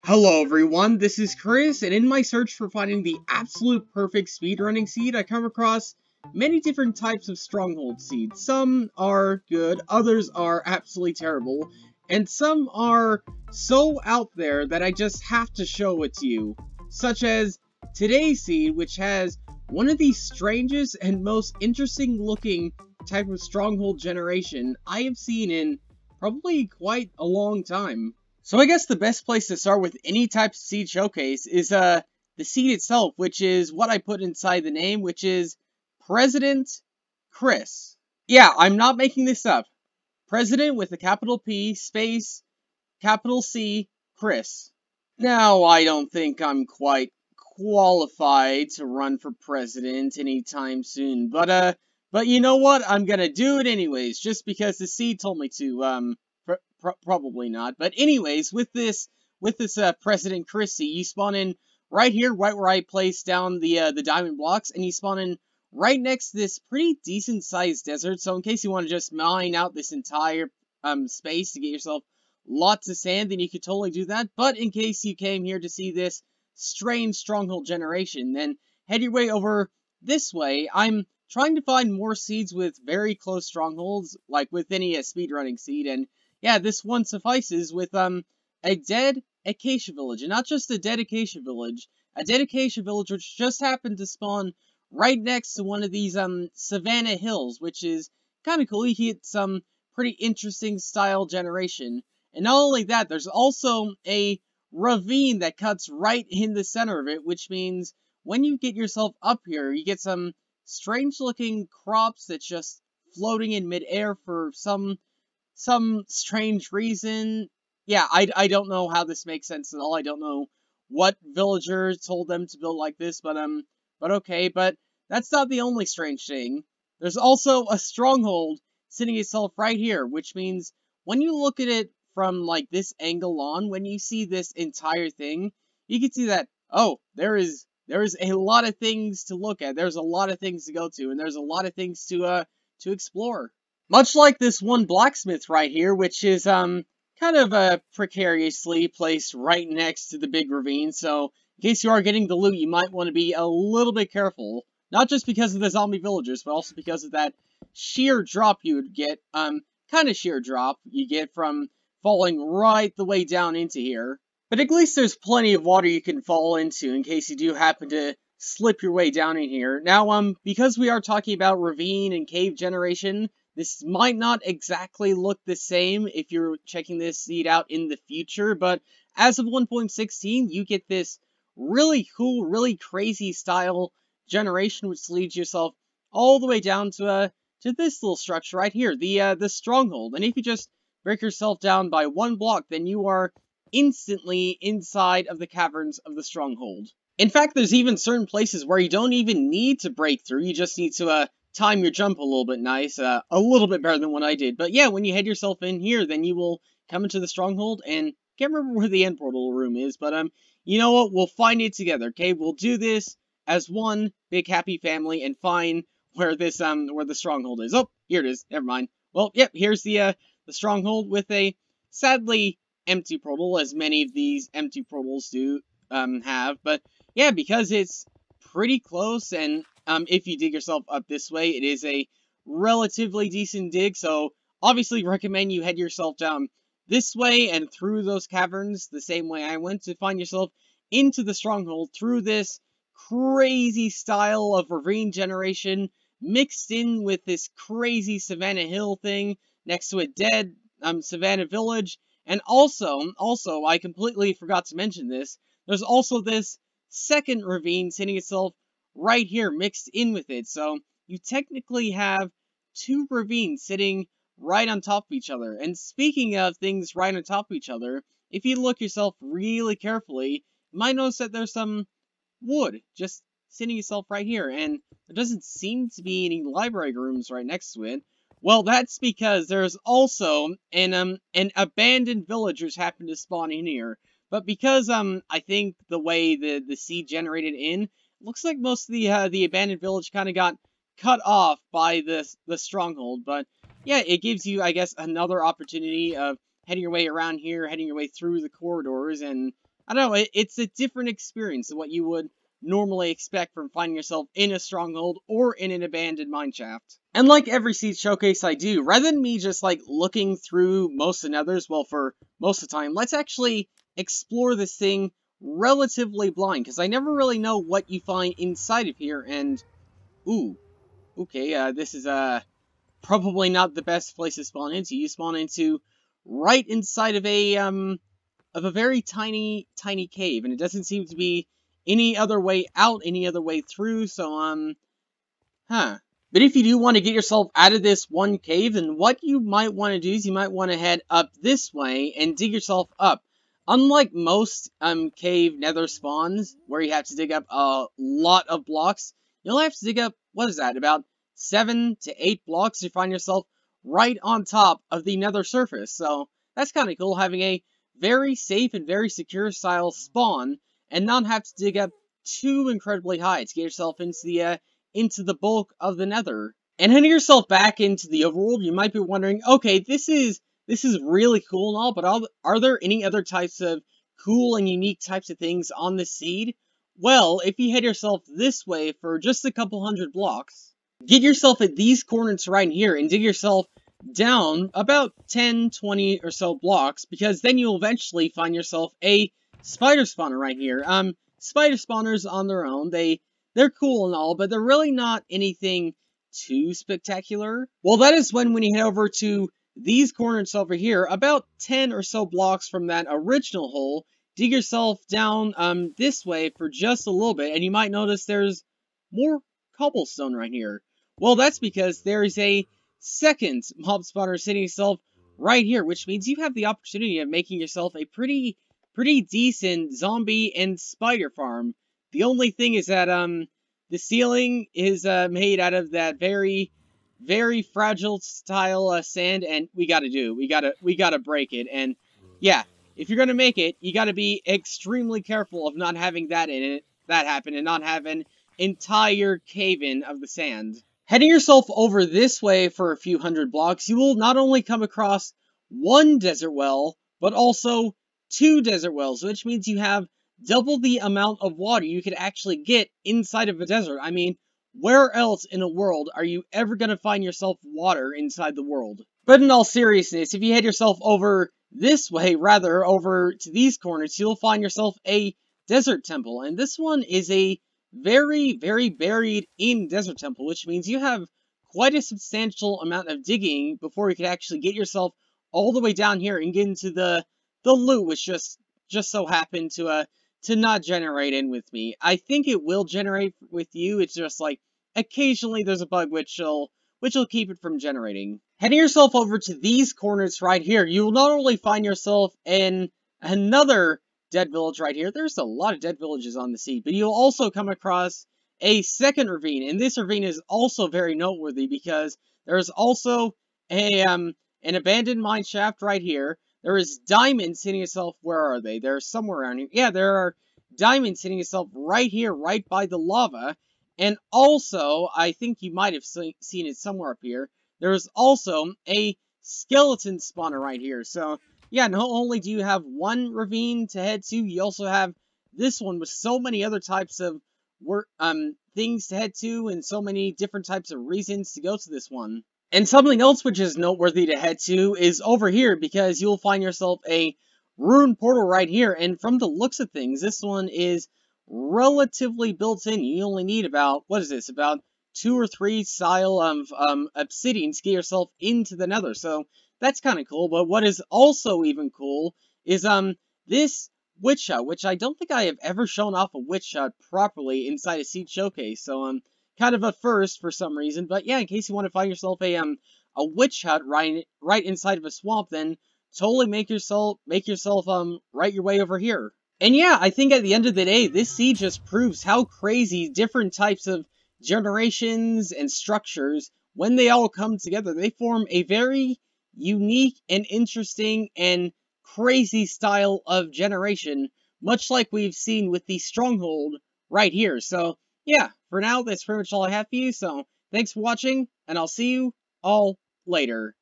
Hello everyone, this is Chris, and in my search for finding the absolute perfect speedrunning seed, I come across many different types of Stronghold seeds. Some are good, others are absolutely terrible, and some are so out there that I just have to show it to you. Such as today's seed, which has one of the strangest and most interesting looking type of Stronghold generation I have seen in probably quite a long time. So I guess the best place to start with any type of seed showcase is the seed itself, which is what I put inside the name, which is President Chris. Yeah, I'm not making this up. President with a capital P, space, capital C, Chris. Now, I don't think I'm quite qualified to run for president anytime soon, but you know what? I'm gonna do it anyways, just because the seed told me to, probably not. But anyways, with this President Christie, you spawn in right here, right where I placed down the diamond blocks, and you spawn in right next to this pretty decent sized desert. So in case you want to just mine out this entire space to get yourself lots of sand, then you could totally do that. But in case you came here to see this strange stronghold generation, then head your way over this way. I'm trying to find more seeds with very close strongholds, like with any speedrunning seed, and yeah, this one suffices with a dead acacia village, and not just a dead acacia village which just happened to spawn right next to one of these savanna hills, which is kind of cool. You get some pretty interesting style generation, and not only that, there's also a ravine that cuts right in the center of it, which means when you get yourself up here, you get some strange looking crops that's just floating in midair for some strange reason. Yeah, I don't know how this makes sense at all. I don't know what villager told them to build like this, but okay. But that's not the only strange thing. There's also a stronghold sitting itself right here, which means when you look at it from like this angle on, when you see this entire thing, you can see that, oh, there is a lot of things to look at. There's a lot of things to go to, and there's a lot of things to explore. Much like this one blacksmith right here, which is, kind of, precariously placed right next to the big ravine, so in case you are getting the loot, you might want to be a little bit careful. Not just because of the zombie villagers, but also because of that sheer drop you would get, kind of sheer drop you get from falling right the way down into here. But at least there's plenty of water you can fall into in case you do happen to slip your way down in here. Now, because we are talking about ravine and cave generation, this might not exactly look the same if you're checking this seed out in the future, but as of 1.16, you get this really cool, really crazy style generation, which leads yourself all the way down to this little structure right here, the Stronghold. And if you just break yourself down by one block, then you are instantly inside of the caverns of the Stronghold. In fact, there's even certain places where you don't even need to break through, you just need to, time your jump a little bit nice, a little bit better than what I did. But yeah, when you head yourself in here, then you will come into the Stronghold, and can't remember where the end portal room is, but you know what, we'll find it together, okay? We'll do this as one big happy family and find where this, where the Stronghold is. Oh, here it is, never mind. Well, yep, here's the Stronghold with a sadly empty portal, as many of these empty portals do, have, but yeah, because it's pretty close, and if you dig yourself up this way, it is a relatively decent dig, so obviously recommend you head yourself down this way and through those caverns the same way I went to find yourself into the Stronghold through this crazy style of ravine generation mixed in with this crazy Savannah Hill thing next to a dead Savannah village. And also, I completely forgot to mention this, there's also this second ravine sitting itself right here mixed in with it, so you technically have two ravines sitting right on top of each other. And speaking of things right on top of each other, if you look yourself really carefully, you might notice that there's some wood just sitting itself right here, and there doesn't seem to be any library rooms right next to it. Well, that's because there's also an abandoned villagers happen to spawn in here. But because I think the way the seed generated in, looks like most of the abandoned village kind of got cut off by the Stronghold. But yeah, it gives you, I guess, another opportunity of heading your way around here, heading your way through the corridors, and I don't know, it's a different experience than what you would normally expect from finding yourself in a stronghold or in an abandoned mineshaft. And like every seed showcase I do, rather than me just like looking through most of the nethers, well, for most of the time, let's actually explore this thing relatively blind, because I never really know what you find inside of here. And ooh, okay, this is probably not the best place to spawn into. You spawn into right inside of a very tiny cave, and it doesn't seem to be any other way out, any other way through, so, huh. But if you do want to get yourself out of this one cave, then what you might want to do is you might want to head up this way and dig yourself up. Unlike most, cave nether spawns, where you have to dig up a lot of blocks, you'll have to dig up, what is that, about 7 to 8 blocks to find yourself right on top of the nether surface. So, that's kind of cool, having a very safe and very secure style spawn, and not have to dig up too incredibly high to get yourself into the bulk of the nether. And heading yourself back into the overworld, you might be wondering, okay, this is really cool and all, but are there any other types of cool and unique types of things on this seed? Well, if you head yourself this way for just a couple hundred blocks, get yourself at these corners right here and dig yourself down about 10, 20 or so blocks, because then you'll eventually find yourself a spider spawner right here. Spider spawners on their own, they're cool and all, but they're really not anything too spectacular. Well, that is when you head over to these corners over here, about 10 or so blocks from that original hole, dig yourself down this way for just a little bit, and you might notice there's more cobblestone right here. Well, that's because there is a second mob spawner sitting yourself right here, which means you have the opportunity of making yourself a pretty decent zombie and spider farm. The only thing is that the ceiling is made out of that very fragile style sand, and we gotta break it. And yeah, if you're gonna make it, you gotta be extremely careful of not having that happen, and not have an entire cave-in of the sand. Heading yourself over this way for a few hundred blocks, you will not only come across one desert well, but also 2 desert wells, which means you have double the amount of water you could actually get inside of a desert. I mean, where else in the world are you ever going to find yourself water inside the world? But in all seriousness, if you head yourself over this way, rather over to these corners, you'll find yourself a desert temple, and this one is a very buried in desert temple, which means you have quite a substantial amount of digging before you can actually get yourself all the way down here and get into the loot, which just so happened to not generate in with me. I think it will generate with you. It's just like occasionally there's a bug which will keep it from generating. Heading yourself over to these corners right here, you will not only find yourself in another dead village right here. There's a lot of dead villages on the sea, but you'll also come across a second ravine, and this ravine is also very noteworthy because there's also an abandoned mine shaft right here. There is diamonds hitting itself. Where are they? They're somewhere around here. Yeah, there are diamonds hitting itself right here, right by the lava. And also, I think you might have seen it somewhere up here, there is also a skeleton spawner right here. So yeah, not only do you have one ravine to head to, you also have this one with so many other types of things to head to, and so many different types of reasons to go to this one. And something else which is noteworthy to head to is over here, because you'll find yourself a rune portal right here, and from the looks of things, this one is relatively built in. You only need about, what is this, about 2 or 3 style of obsidian to get yourself into the nether, so that's kind of cool. But what is also even cool is this witch hut, which I don't think I have ever shown off a witch hut properly inside a seed showcase, so kind of a first for some reason. But yeah, in case you want to find yourself a witch hut right inside of a swamp, then totally make yourself right your way over here. And yeah, I think at the end of the day, this seed just proves how crazy different types of generations and structures, when they all come together, they form a very unique and interesting and crazy style of generation, much like we've seen with the Stronghold right here. So yeah, for now, that's pretty much all I have for you, so thanks for watching, and I'll see you all later.